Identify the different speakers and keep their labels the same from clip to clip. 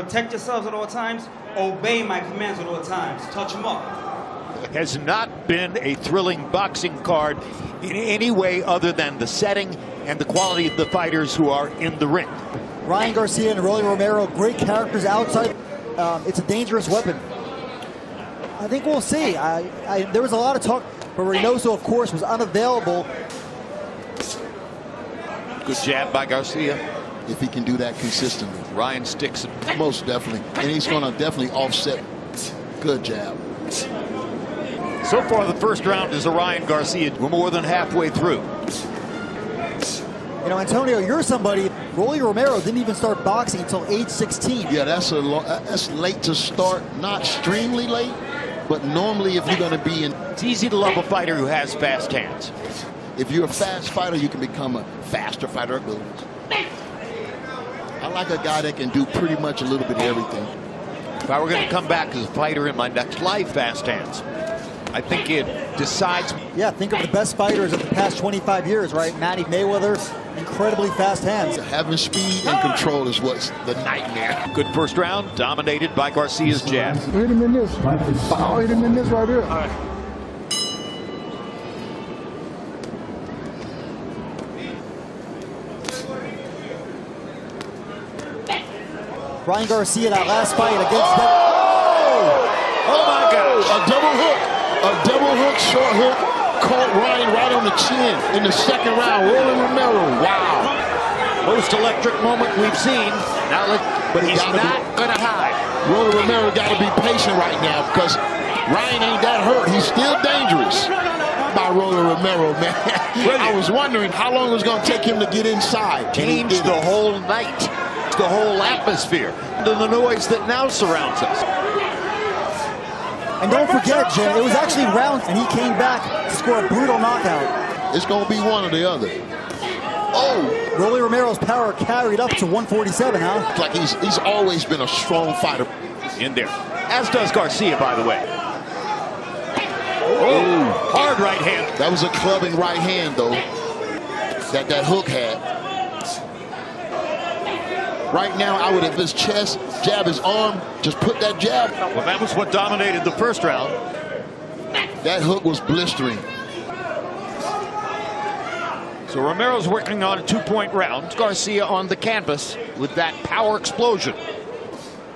Speaker 1: Protect yourselves at all times. Obey my commands at all times. Touch them up.
Speaker 2: Has not been a thrilling boxing card in any way other than the setting and the quality of the fighters who are in the ring.
Speaker 3: Ryan Garcia and Rolando Romero, great characters outside. It's a dangerous weapon. I think we'll see. There was a lot of talk, but Reynoso, of course, was unavailable.
Speaker 2: Good jab by Garcia.
Speaker 4: If he can do that consistently.
Speaker 2: Ryan sticks him.
Speaker 4: Most definitely. And he's going to definitely offset. Good jab.
Speaker 2: So far, the first round is a Ryan Garcia. We're more than halfway through.
Speaker 3: You know, Antonio, you're somebody. Rolly Romero didn't even start boxing until age 16.
Speaker 4: Yeah, that's late to start. Not extremely late, but normally if you're going to be in.
Speaker 2: It's easy to love a fighter who has fast hands.
Speaker 4: If you're a fast fighter, you can become a faster fighter. I like a guy that can do pretty much a little bit of everything.
Speaker 2: If I were going to come back as a fighter in my next life, fast hands, I think it decides.
Speaker 3: Yeah, think of the best fighters of the past 25 years, right? Manny Mayweather, incredibly fast hands.
Speaker 4: Having speed and control is what's the nightmare.
Speaker 2: Good first round, dominated by Garcia's jab.
Speaker 5: Hit him in this. I'll hit him in this right here.
Speaker 2: All right.
Speaker 3: Ryan Garcia, that last fight against them.
Speaker 2: Oh my gosh.
Speaker 4: A double hook. A double hook, short hook. Caught Ryan right on the chin in the second round. Rolando Romero. Wow.
Speaker 2: Most electric moment we've seen. Now, but he's not going to hide.
Speaker 4: Rolando Romero got to be patient right now because Ryan ain't that hurt. He's still dangerous. By Rolando Romero, man. I was wondering how long it was going to take him to get inside.
Speaker 2: Changed the whole night. The whole atmosphere, the noise that now surrounds us.
Speaker 3: And don't forget, Jim, it was actually rounds, and he came back to score a brutal knockout.
Speaker 4: It's going to be one or the other. Oh!
Speaker 3: Rolly Romero's power carried up to 147, huh?
Speaker 4: It's like he's always been a strong fighter.
Speaker 2: In there. As does Garcia, by the way. Oh, hard right hand.
Speaker 4: That was a clubbing right hand, though, that hook had. Right now, I would have his chest, jab his arm, just put that jab.
Speaker 2: Well, that was what dominated the first round.
Speaker 4: That hook was blistering.
Speaker 2: So Romero's working on a two-point round. Garcia on the canvas with that power explosion.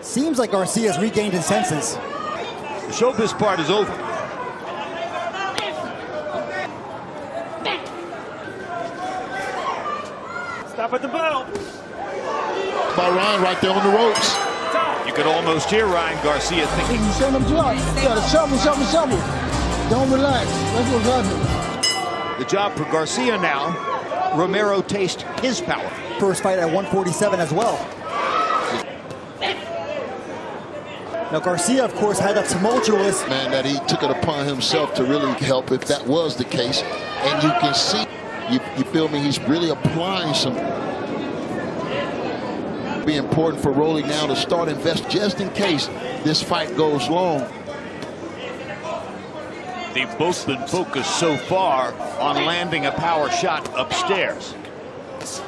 Speaker 3: Seems like Garcia's regained his senses.
Speaker 2: The showbiz part is over.
Speaker 1: Stop at the bell.
Speaker 4: By Ryan right there on the ropes.
Speaker 2: You could almost hear Ryan Garcia thinking.
Speaker 5: You send him drop. You gotta shovel. Don't relax. That's what's happening.
Speaker 2: The job for Garcia now. Romero tastes his power.
Speaker 3: First fight at 147 as well. Now Garcia, of course, had a tumultuous.
Speaker 4: Man, that he took it upon himself to really help if that was the case. And you can see, you feel me, he's really applying some. Be important for Rolly now to start invest just in case this fight goes long.
Speaker 2: They've both been focused so far on landing a power shot upstairs,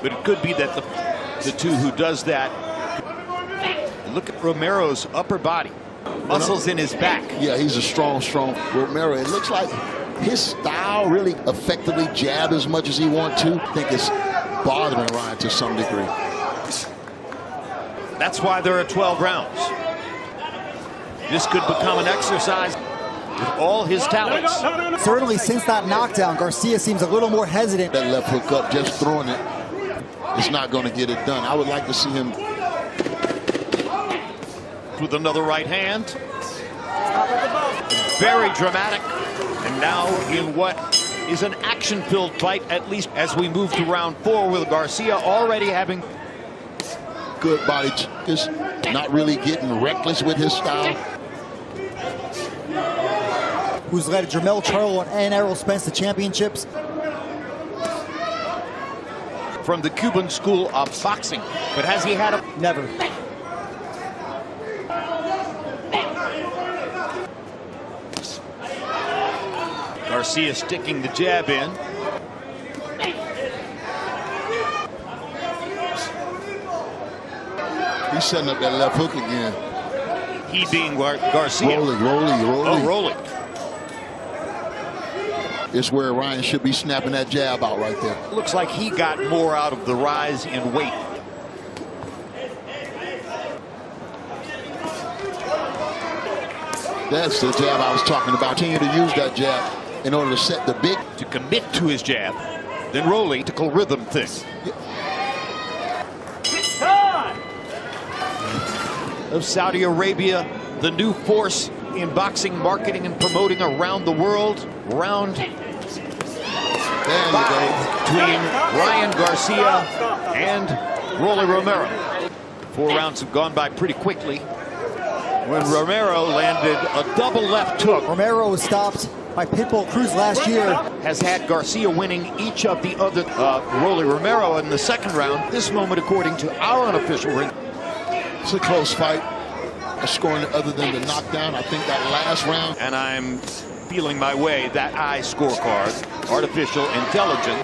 Speaker 2: but it could be that the two who does that. Look at Romero's upper body, muscles in his back.
Speaker 4: Yeah, he's a strong Romero. It looks like his style really effectively jab as much as he wants to. I think it's bothering Ryan to some degree.
Speaker 2: That's why there are 12 rounds. This could become an exercise with all his talents.
Speaker 3: Certainly since that knockdown, Garcia seems a little more hesitant.
Speaker 4: That left hook up, just throwing it, it's not going to get it done. I would like to see him.
Speaker 2: With another right hand. Very dramatic. And now in what is an action-filled fight, at least as we move to round 4, with Garcia already having
Speaker 4: good body, just not really getting reckless with his style.
Speaker 3: Who's led Jermell Charlo and Errol Spence to championships.
Speaker 2: From the Cuban school of boxing, but has he had a...
Speaker 3: Never.
Speaker 2: Garcia sticking the jab in.
Speaker 4: He he's setting up that left hook again.
Speaker 2: He being Garcia.
Speaker 4: Rolling.
Speaker 2: Oh, rolling.
Speaker 4: It's where Ryan should be snapping that jab out right there.
Speaker 2: Looks like he got more out of the rise in weight.
Speaker 4: That's the jab I was talking about. Continue to use that jab in order to set the big.
Speaker 2: To commit to his jab. Then rolling, typical rhythm thing. Of Saudi Arabia, the new force in boxing, marketing, and promoting around the world. Round
Speaker 4: There you go.
Speaker 2: between Ryan Garcia and Rolly Romero. 4 rounds have gone by pretty quickly when Romero landed a double left hook.
Speaker 3: Romero was stopped by Pitbull Cruz last year.
Speaker 2: Has had Garcia winning each of the other Rolly Romero in the second round. This moment, according to our unofficial ring.
Speaker 4: It's a close fight. A scoring other than the knockdown. I think that last round.
Speaker 2: And I'm feeling my way, that eye scorecard, artificial intelligence.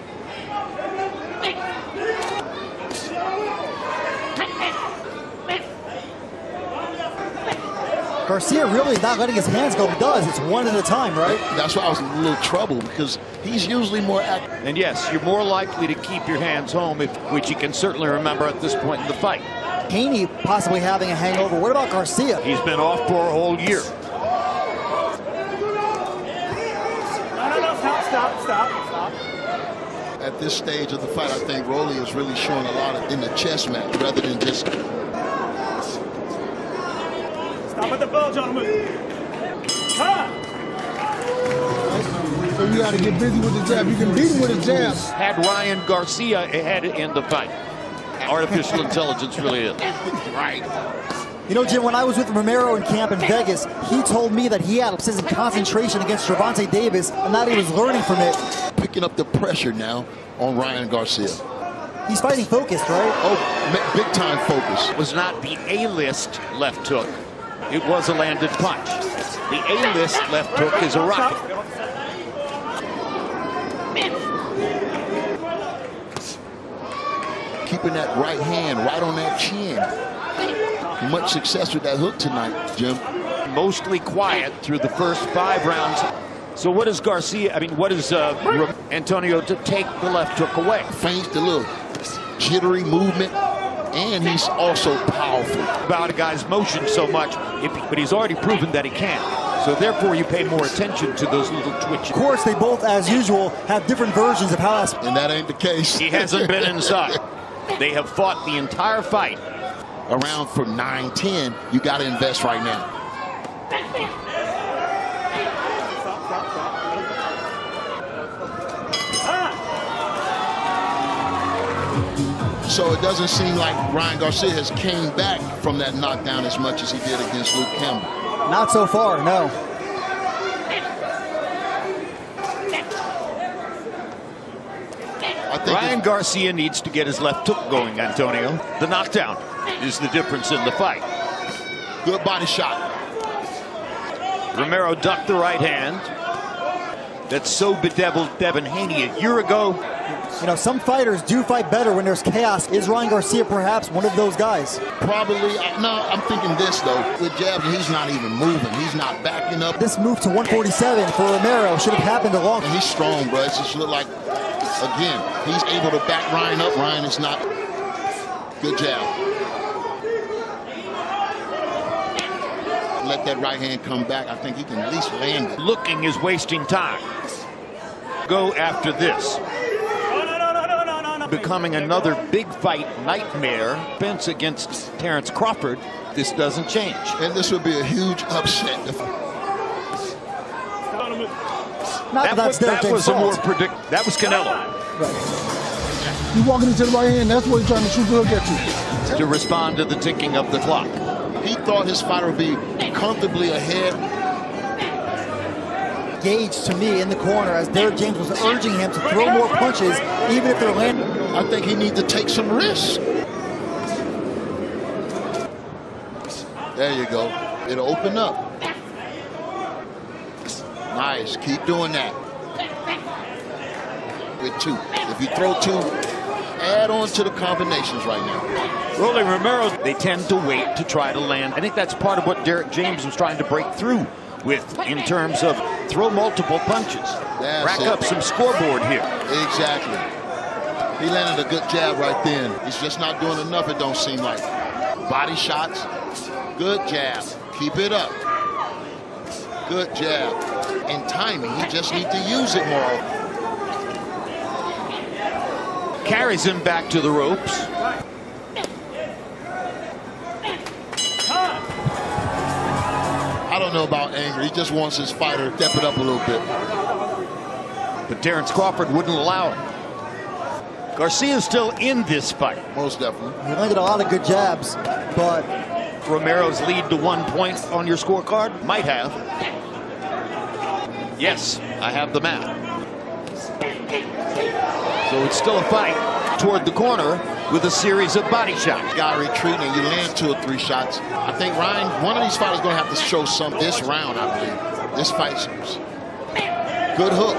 Speaker 3: Garcia really not letting his hands go. He does. It's one at a time, right?
Speaker 4: That's why I was in a little trouble, because he's usually more active.
Speaker 2: And yes, you're more likely to keep your hands home, which you can certainly remember at this point in the fight.
Speaker 3: Haney possibly having a hangover. What about Garcia?
Speaker 2: He's been off for a whole year.
Speaker 1: Stop.
Speaker 4: At this stage of the fight, I think Rolly is really showing a lot in the chess match rather than just.
Speaker 1: Stop at the bell, gentlemen.
Speaker 5: So you got to get busy with the jab. You can beat him with a jab.
Speaker 2: Had Ryan Garcia ahead in the fight. Artificial intelligence really is.
Speaker 4: Right.
Speaker 3: You know, Jim, when I was with Romero in camp in Vegas, he told me that he had obsessive concentration against Gervonta Davis and that he was learning from it.
Speaker 4: Picking up the pressure now on Ryan Garcia.
Speaker 3: He's fighting focused, right?
Speaker 4: Oh, big time focus.
Speaker 2: It was not the A-list left hook. It was a landed punch. The A-list left hook is a rocket.
Speaker 4: Keeping that right hand right on that chin. Much success with that hook tonight, Jim.
Speaker 2: Mostly quiet through the first 5 rounds. So what is Garcia, what is Antonio to take the left hook away?
Speaker 4: Feints a little jittery movement, and he's also powerful.
Speaker 2: About a guy's motion so much, but he's already proven that he can. So therefore you pay more attention to those little twitches.
Speaker 3: Of course, they both, as usual, have different versions of how that's...
Speaker 4: And that ain't the case.
Speaker 2: He hasn't been inside. They have fought the entire fight.
Speaker 4: Around from 9-10, you got to invest right now. So it doesn't seem like Ryan Garcia has came back from that knockdown as much as he did against Luke Campbell.
Speaker 3: Not so far, no.
Speaker 2: Ryan Garcia needs to get his left hook going, Antonio. The knockdown is the difference in the fight.
Speaker 4: Good body shot.
Speaker 2: Romero ducked the right hand. That so bedeviled Devin Haney a year ago.
Speaker 3: You know, some fighters do fight better when there's chaos. Is Ryan Garcia perhaps one of those guys?
Speaker 4: Probably. No, I'm thinking this, though. With jabs, he's not even moving. He's not backing up.
Speaker 3: This move to 147 for Romero should have happened a long time.
Speaker 4: He's strong, bro. It just look like, again, he's able to back Ryan up. Ryan is not. Good jab. Let that right hand come back. I think he can at least land it.
Speaker 2: Looking is wasting time. Go after this. Becoming another big fight nightmare. Fence against Terrence Crawford. This doesn't change.
Speaker 4: And this would be a huge upset.
Speaker 3: That was
Speaker 2: a more that was Canelo.
Speaker 5: Right. You walking into the right hand, that's what he's trying to shoot the hook at you.
Speaker 2: To respond to the ticking of the clock.
Speaker 4: He thought his fighter would be comfortably ahead.
Speaker 3: Gage to me in the corner as Derek James was urging him to throw more punches, even if they're landing.
Speaker 4: I think he needs to take some risks. There you go. It'll open up. Nice. Keep doing that. With 2. If you throw 2, add on to the combinations right now.
Speaker 2: Rolly Romero, they tend to wait to try to land. I think that's part of what Derek James was trying to break through with in terms of throw multiple punches. Rack up some scoreboard here.
Speaker 4: Exactly. He landed a good jab right then. He's just not doing enough, it don't seem like. Body shots, good jab. Keep it up. Good jab. And timing, he just needs to use it more.
Speaker 2: Carries him back to the ropes.
Speaker 4: I don't know about anger. He just wants his fighter to step it up a little bit.
Speaker 2: But Terrence Crawford wouldn't allow it. Garcia's still in this fight.
Speaker 4: Most definitely.
Speaker 3: He landed a lot of good jabs, but
Speaker 2: Romero's lead to 1 point on your scorecard? Might have. Yes, I have the map. So it's still a fight toward the corner with a series of body shots.
Speaker 4: Guy retreating and you land 2 or 3 shots. I think Ryan, one of these fighters is going to have to show some this round, I believe. This fight's good hook.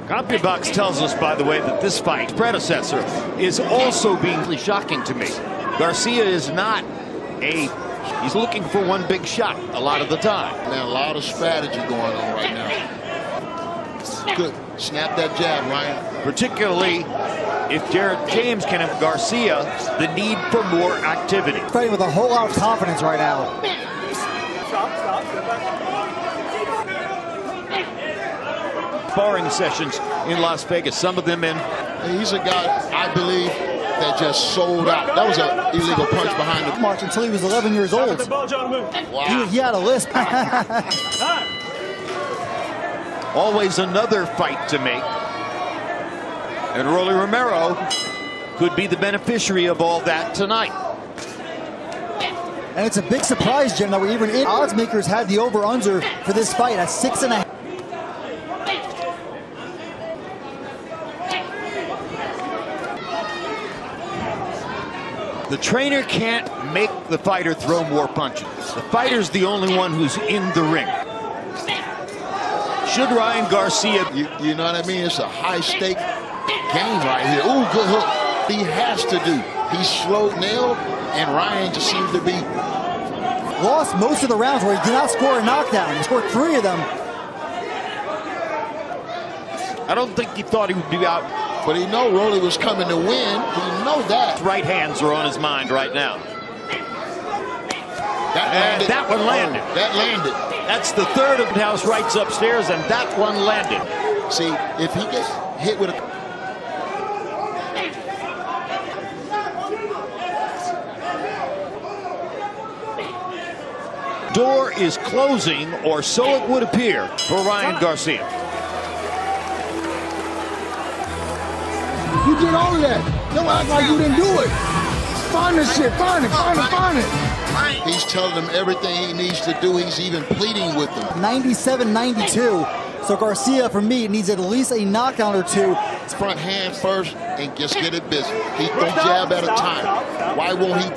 Speaker 2: CompuBox tells us, by the way, that this fight predecessor is also being shocking to me. Garcia is not he's looking for one big shot a lot of the time.
Speaker 4: Man, a lot of strategy going on right now. Good. Snap that jab, Ryan.
Speaker 2: Particularly if Derek James can have Garcia, the need for more activity.
Speaker 3: fighting with a whole lot of confidence right now.
Speaker 2: Sparring sessions in Las Vegas, some of them in.
Speaker 4: He's a guy, I believe, that just sold out. That was an illegal punch behind the
Speaker 3: March until he was 11 years old.
Speaker 4: Wow.
Speaker 3: He had a lisp.
Speaker 2: Always another fight to make. And Rolly Romero could be the beneficiary of all that tonight.
Speaker 3: And it's a big surprise, Jim, that we're even in. Odds makers had the over-under for this fight at 6.5.
Speaker 2: The trainer can't make the fighter throw more punches. The fighter's the only one who's in the ring. Should Ryan Garcia...
Speaker 4: You know what I mean? It's a high-stake game right here. Ooh, good hook. He has to do. He's slow nailed, and Ryan just seems to be...
Speaker 3: Lost most of the rounds where he did not score a knockdown. He scored 3 of them.
Speaker 2: I don't think he thought he would be out.
Speaker 4: But he know Rolly was coming to win. He know that.
Speaker 2: Right hands are on his mind right now. That one landed.
Speaker 4: Oh, that landed.
Speaker 2: That's the third of House Rights upstairs, and that one landed.
Speaker 4: See, if he gets hit with a...
Speaker 2: Door is closing, or so it would appear, for Ryan Garcia.
Speaker 5: You did all of that. Don't act like you didn't do it. Find this shit. Find it.
Speaker 4: He's telling them everything he needs to do. He's even pleading with them.
Speaker 3: 97-92. So Garcia, for me, needs at least a knockdown or 2.
Speaker 4: Front hand first and just get it busy. He don't jab at a time. Why won't he,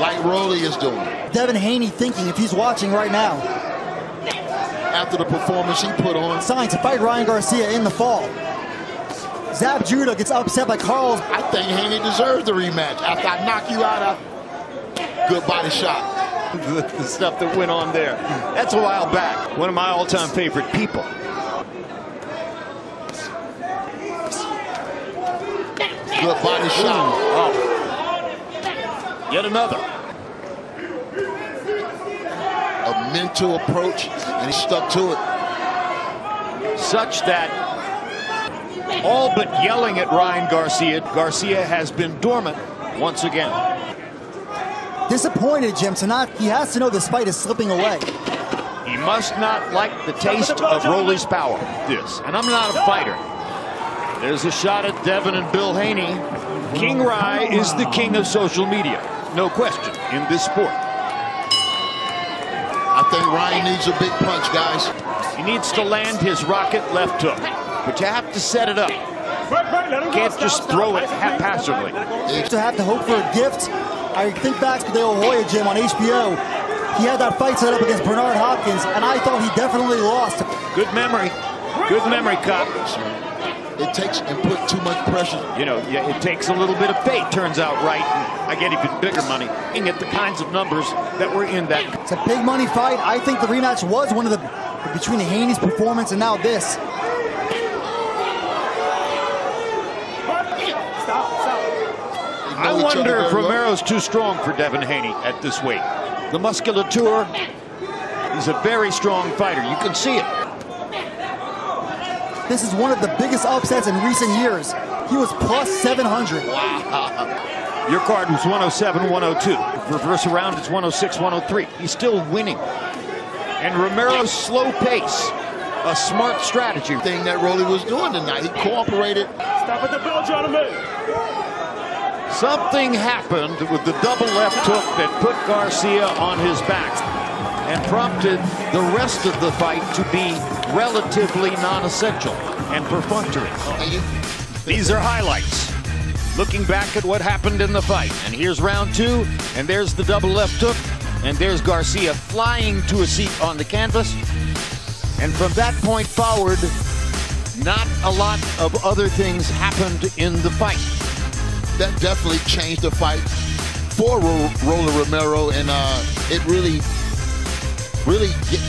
Speaker 4: like Rolly is doing?
Speaker 3: Devin Haney thinking, if he's watching right now.
Speaker 4: After the performance he put on.
Speaker 3: Signed to fight Ryan Garcia in the fall. Zab Judah gets upset by Carl's.
Speaker 4: I think Haney deserves the rematch. After I knock you out, good body shot.
Speaker 2: The stuff that went on there. That's a while back. One of my all-time favorite people.
Speaker 4: Good body shot.
Speaker 2: Oh. Yet another.
Speaker 4: A mental approach, and he stuck to it.
Speaker 2: Such that all but yelling at Ryan Garcia, Garcia has been dormant once again.
Speaker 3: Disappointed, Jim, he has to know this fight is slipping away.
Speaker 2: He must not like the taste of Rolly's power. And I'm not a fighter. There's a shot at Devin and Bill Haney. King Rye is the king of social media. No question in this sport.
Speaker 4: I think Ryan needs a big punch, guys.
Speaker 2: He needs to land his rocket left hook. But you have to set it up. You can't just throw it haphazardly.
Speaker 3: To have to hope for a gift. I think back to the La Hoya gym on HBO. He had that fight set up against Bernard Hopkins, and I thought he definitely lost.
Speaker 2: Good memory. Good memory, Cop.
Speaker 4: it takes and put too much pressure.
Speaker 2: You know, yeah, it takes a little bit of fate, turns out right. And I get even bigger money. Looking at the kinds of numbers that were in that.
Speaker 3: It's a big money fight. I think the rematch was one of the, between Haney's performance and now this.
Speaker 2: I wonder if Romero's too strong for Devin Haney at this weight. The musculature, he's a very strong fighter. You can see it.
Speaker 3: This is one of the biggest upsets in recent years. He was plus 700.
Speaker 2: Wow. Your card was 107, 102. Reverse around, it's 106, 103. He's still winning. And Romero's slow pace, a smart strategy.
Speaker 4: Thing that Rolly was doing tonight, he cooperated.
Speaker 6: Stop at the bell, gentlemen.
Speaker 2: Something happened with the double left hook that put Garcia on his back and prompted the rest of the fight to be relatively non-essential and perfunctory. These are highlights. Looking back at what happened in the fight. And here's round two, and there's the double left hook, and there's Garcia flying to a seat on the canvas. And from that point forward, not a lot of other things happened in the fight.
Speaker 4: That definitely changed the fight for Rolando Romero, and it really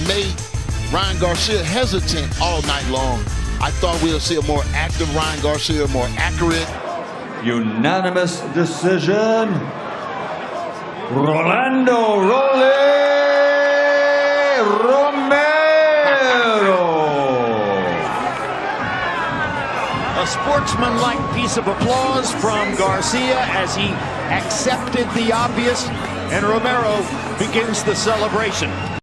Speaker 4: made Ryan Garcia hesitant all night long. I thought we'll see a more active Ryan Garcia, more accurate.
Speaker 1: Unanimous decision. Rolando Romero.
Speaker 2: A sportsmanlike piece of applause from Garcia as he accepted the obvious, and Romero begins the celebration.